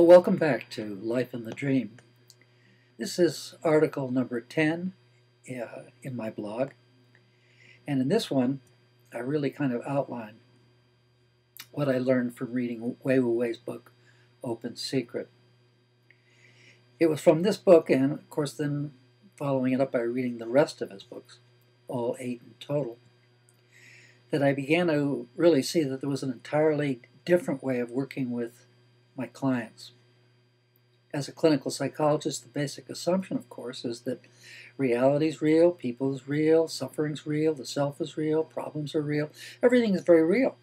Welcome back to Life in the Dream. This is article number 10 in my blog. And in this one, I really kind of outline what I learned from reading Wei Wu Wei's book, Open Secret. It was from this book, and of course then following it up by reading the rest of his books, all 8 in total, that I began to really see that there was an entirely different way of working with my clients. As a clinical psychologist, the basic assumption, of course, is that reality is real, people is real, suffering's real, the self is real, problems are real, everything is very real.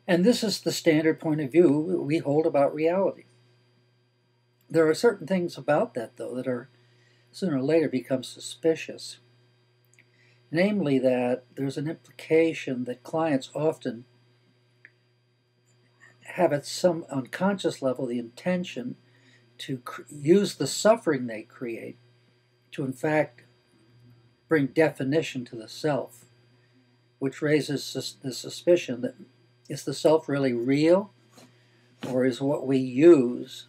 And this is the standard point of view we hold about reality. There are certain things about that, though, that are sooner or later become suspicious. Namely that there's an implication that clients often have at some unconscious level the intention to use the suffering they create to in fact bring definition to the self, which raises the suspicion that is the self really real, or is what we use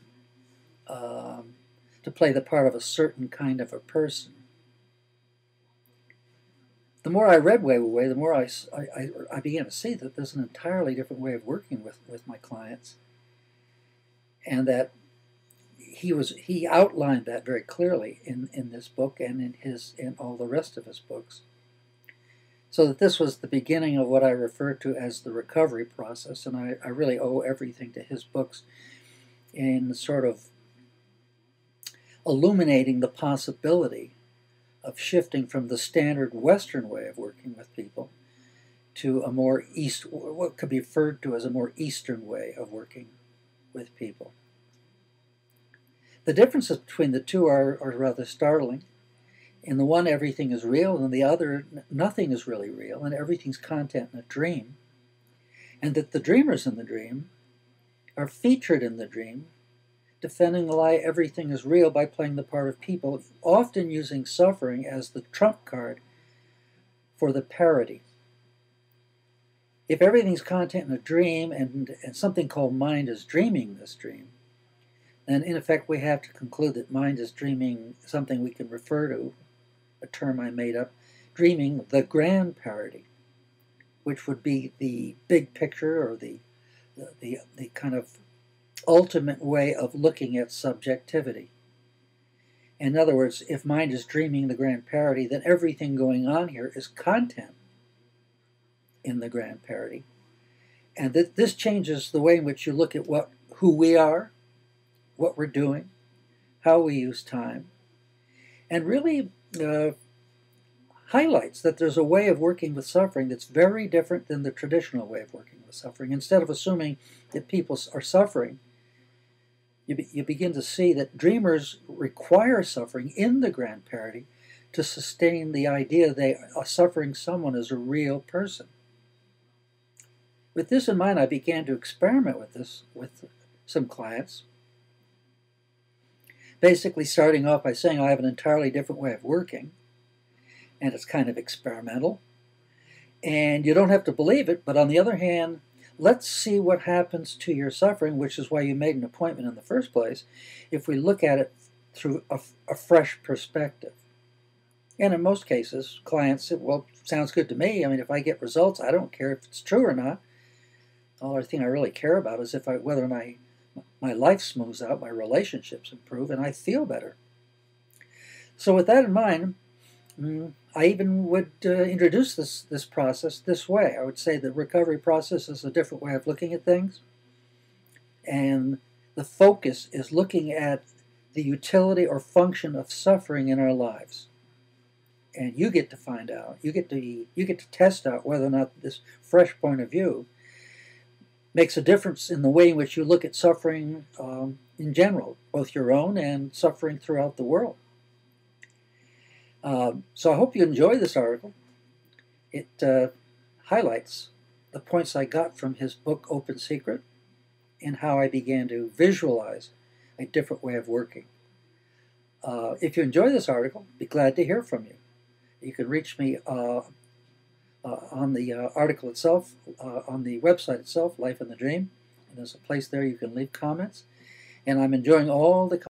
to play the part of a certain kind of a person. The more I read Wei Wu Wei, the more I began to see that there's an entirely different way of working with my clients, and that he outlined that very clearly in this book and in all the rest of his books. So that this was the beginning of what I refer to as the recovery process, and I really owe everything to his books in sort of illuminating the possibility of shifting from the standard Western way of working with people to a more what could be referred to as a more Eastern way of working with people. The differences between the two are rather startling. In the one, everything is real, and in the other, nothing is really real, and everything's content in a dream. And that the dreamers in the dream are featured in the dream, defending the lie everything is real by playing the part of people, often using suffering as the trump card for the parody. If everything's content in a dream and something called mind is dreaming this dream, then in effect we have to conclude that mind is dreaming something we can refer to, a term I made up, dreaming the grand parody, which would be the big picture or the kind of ultimate way of looking at subjectivity. In other words, if mind is dreaming the grand parody, then everything going on here is content in the grand parody. And this changes the way in which you look at who we are, what we're doing, how we use time, and really highlights that there's a way of working with suffering that's very different than the traditional way of working with suffering. Instead of assuming that people are suffering, you begin to see that dreamers require suffering in the grand parody to sustain the idea they are suffering someone as a real person. With this in mind, I began to experiment with this with some clients, basically starting off by saying I have an entirely different way of working, and it's kind of experimental, and you don't have to believe it, but on the other hand, let's see what happens to your suffering, which is why you made an appointment in the first place, if we look at it through a fresh perspective. And in most cases, clients say, well, sounds good to me. I mean, if I get results, I don't care if it's true or not. The only thing I really care about is whether my life smooths out, my relationships improve, and I feel better. So with that in mind, I even would introduce this process this way. I would say the recovery process is a different way of looking at things, and the focus is looking at the utility or function of suffering in our lives. And you get to find out, you get to test out whether or not this fresh point of view makes a difference in the way in which you look at suffering in general, both your own and suffering throughout the world. So I hope you enjoy this article. It highlights the points I got from his book, Open Secret, and how I began to visualize a different way of working. If you enjoy this article, be glad to hear from you. You can reach me on the article itself, on the website itself, Life in the Dream, And there's a place there you can leave comments. And I'm enjoying all the